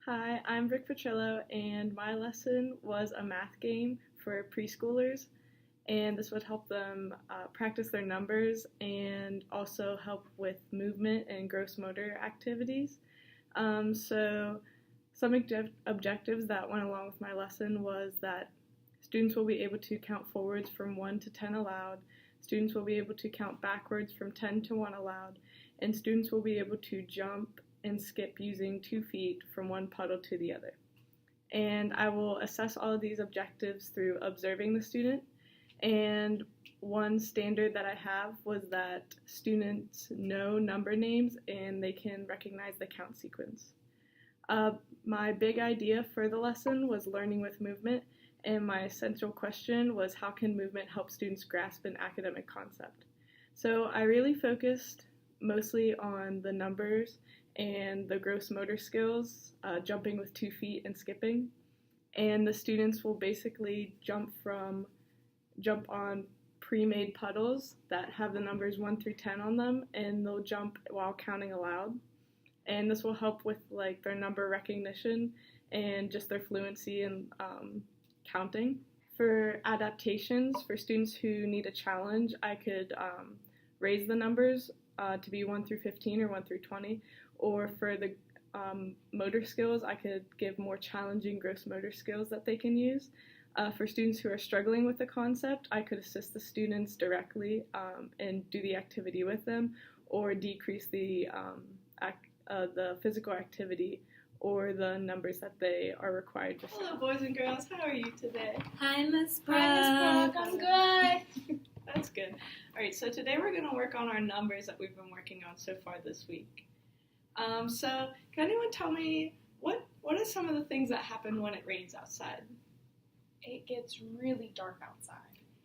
Hi, I'm Brooke and my lesson was a math game for preschoolers, and this would help them practice their numbers and also help with movement and gross motor activities. So, some objectives that went along with my lesson was that students will be able to count forwards from 1 to 10 aloud, students will be able to count backwards from 10 to 1 aloud, and students will be able to jump and skip using 2 feet from one puddle to the other. And I will assess all of these objectives through observing the student. And one standard that I have was that students know number names and they can recognize the count sequence. My big idea for the lesson was learning with movement, and my essential question was how can movement help students grasp an academic concept? So I really focused mostly on the numbers and the gross motor skills, jumping with 2 feet and skipping. And the students will basically jump on pre-made puddles that have the numbers 1 through 10 on them, and they'll jump while counting aloud. And this will help with like their number recognition and just their fluency in counting. For adaptations, for students who need a challenge, I could raise the numbers to be 1 through 15 or 1 through 20, or for the motor skills, I could give more challenging gross motor skills that they can use. For students who are struggling with the concept, I could assist the students directly and do the activity with them, or decrease the physical activity or the numbers that they are required to. Hello, boys and girls. How are you today? Hi, Miss Brooke. Hi, Miss Brooke. I'm good. That's good. All right, so today we're going to work on our numbers that we've been working on so far this week. So can anyone tell me what are some of the things that happen when it rains outside? It gets really dark outside.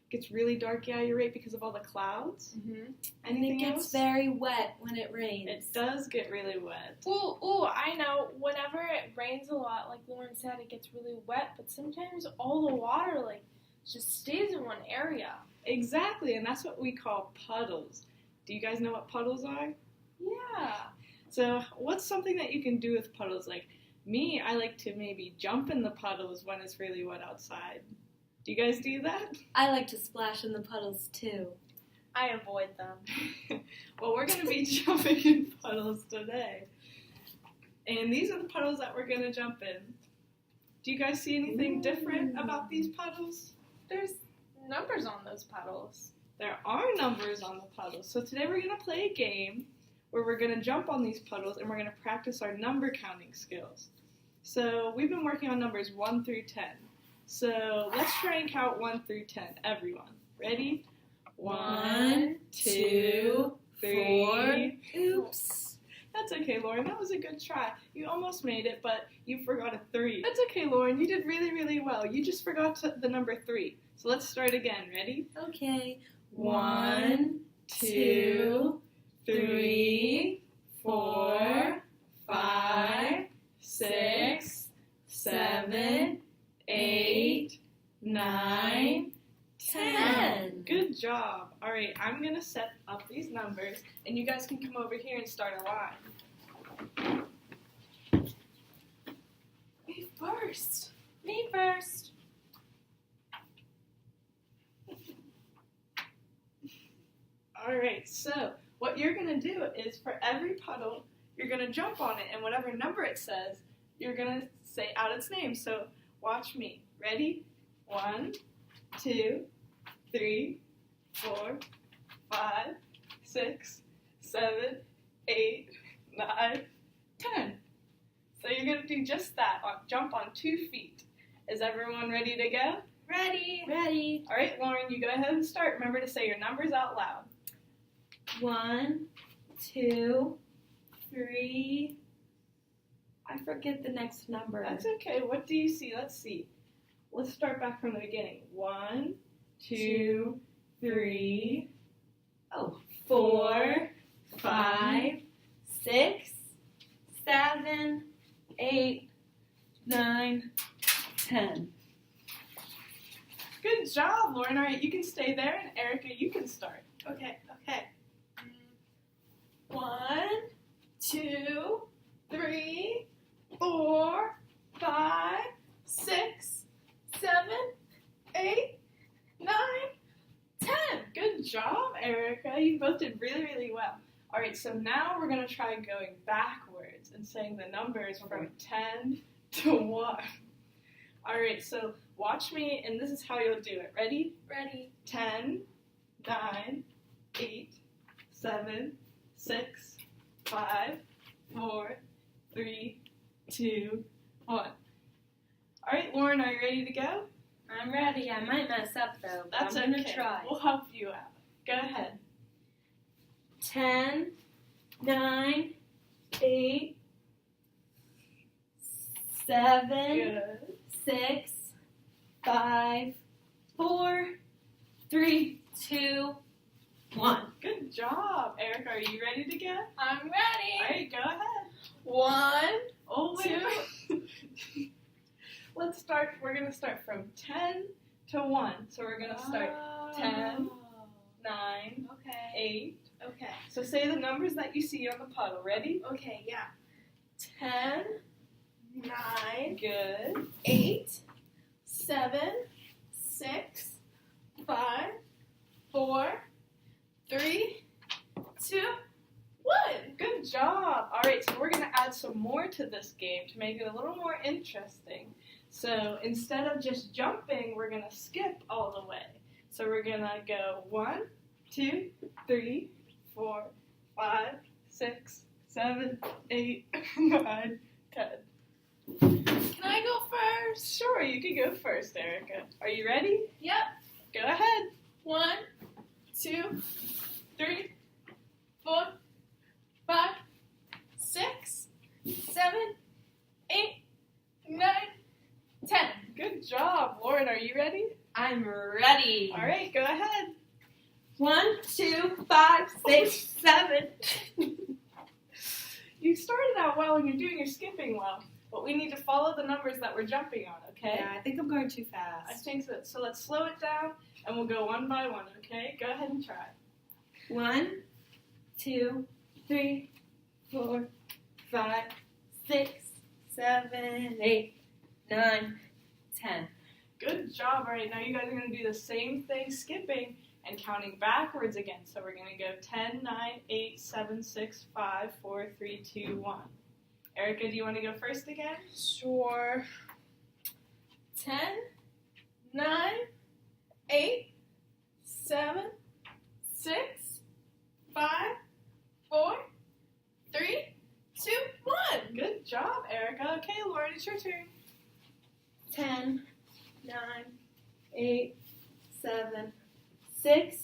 It gets really dark, yeah, you're right, because of all the clouds. Mm-hmm. And it gets very wet when it rains. It does get really wet. Ooh, I know. Whenever it rains a lot, like Lauren said, it gets really wet, but sometimes all the water, just stays in one area. Exactly, and that's what we call puddles. Do you guys know what puddles are? Yeah. So what's something that you can do with puddles? Like me, I like to maybe jump in the puddles when it's really wet outside. Do you guys do that? I like to splash in the puddles too. I avoid them. Well, we're going to be jumping in puddles today. And these are the puddles that we're going to jump in. Do you guys see anything different about these puddles? There's numbers on those puddles. There are numbers on the puddles. So today we're going to play a game where we're going to jump on these puddles and we're going to practice our number counting skills. So we've been working on numbers 1 through 10. So let's try and count 1 through 10, everyone. Ready? 1, 2, 3. Oops. That's okay, Lauren. That was a good try. You almost made it, but you forgot a 3. That's okay, Lauren. You did really, really well. You just forgot the number 3. So let's start again. Ready? Okay. 1, 2, 3, 4, 5, 6, 7, 8, 9, 10. Good job. All right, I'm going to set up these numbers, and you guys can come over here and start a line. Me first. Me first. All right, so what you're going to do is for every puddle, you're going to jump on it, and whatever number it says, you're going to say out its name. So watch me. Ready? 1, 2, 3, 4, 5, 6, 7, 8, 9, 10. So you're going to do just that, jump on 2 feet. Is everyone ready to go? Ready. Ready. All right, Lauren, you go ahead and start. Remember to say your numbers out loud. 1, 2, 3. I forget the next number. That's okay. What do you see? Let's see. Let's start back from the beginning. 1, 2, 3, 4, 5, 6, 7, 8, 9, 10. Good job, Lauren. All right, you can stay there, and Erica, you can start. Okay. 1, 2, 3, 4, both did really, really well. All right, so now we're going to try going backwards and saying the numbers from 10 to 1. All right, so watch me, and this is how you'll do it. Ready? Ready. 10, 9, 8, 7, 6, 5, 4, 3, 2, 1. All right, Lauren, are you ready to go? I'm ready. I might mess up though. But That's I'm okay. gonna try. We'll help you out. Go ahead. 10, 9, 8, 7, Good. 6, 5, 4, 3, 2, 1. Good job. Erica, are you ready to go? I'm All ready. right, go ahead. 1, Oh, wait. Let's start. We're going to start from 10 to 1. So we're going to start 10, 9, Okay. 8. Okay. So say the numbers that you see on the puddle. Ready? Okay, yeah. 10, 9, Good. 8, 7, 6, 5, 4, 3, 2, 1. Good job. All right, so we're going to add some more to this game to make it a little more interesting. So instead of just jumping, we're going to skip all the way. So we're going to go 1, 2, 3, 4, 5, 6, 7, 8, 9, 10. Can I go first? Sure, you can go first, Erica. Are you ready? Yep. Go ahead. 1, 2, 3, 4, 5, 6, 7, 8, 9, 10. Good job. Lauren, are you ready? I'm ready. All right, go ahead. 1, 2, 5, 6, 7. You started out well and you're doing your skipping well, but we need to follow the numbers that we're jumping on, okay? Yeah, I think I'm going too I fast. think so. So let's slow it down and we'll go one by one, okay? Go ahead and try. 1, 2, 3, 4, 5, 6, 7, 8, 9, 10. Good job. All right, now you guys are going to do the same thing, skipping and counting backwards again. So we're going to go 10, 9, 8, 7, 6, 5, 4, 3, 2, 1. Erica, do you want to go first again? Sure. 10, 9, 8, 7, 6, 5, 4, 3, 2, 1. Good job, Erica. Okay, Lauren, it's your turn. 10, 9, 8, 7, 6,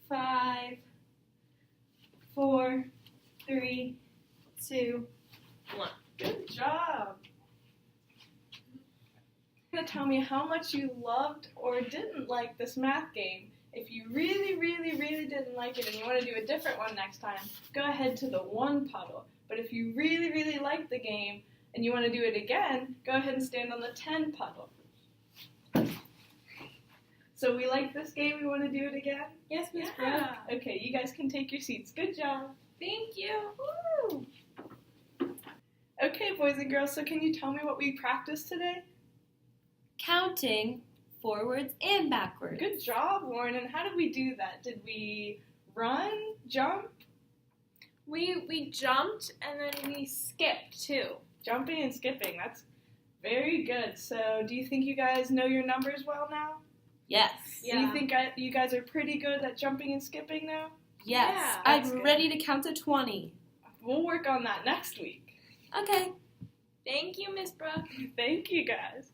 5, 4, 3, 2, 1. Good job. You're going to tell me how much you loved or didn't like this math game. If you really, really, really didn't like it and you want to do a different one next time, go ahead to the 1 puddle. But if you really, really liked the game and you want to do it again, go ahead and stand on the 10 puddle. So we like this game, we want to do it again? Yes, Miss Yeah. Brooke. Okay, you guys can take your seats. Good job. Thank you. Woo! Okay, boys and girls, so can you tell me what we practiced today? Counting forwards and backwards. Good job, Lauren. And how did we do that? Did we run, jump? We jumped and then we skipped too. Jumping and skipping. That's very good. So do you think you guys know your numbers well now? Yes. Do you think you guys are pretty good at jumping and skipping now? Yes. Yeah, that's I'm good. ready to count to 20. We'll work on that next week. Okay. Thank you, Miss Brooke. Thank you, guys.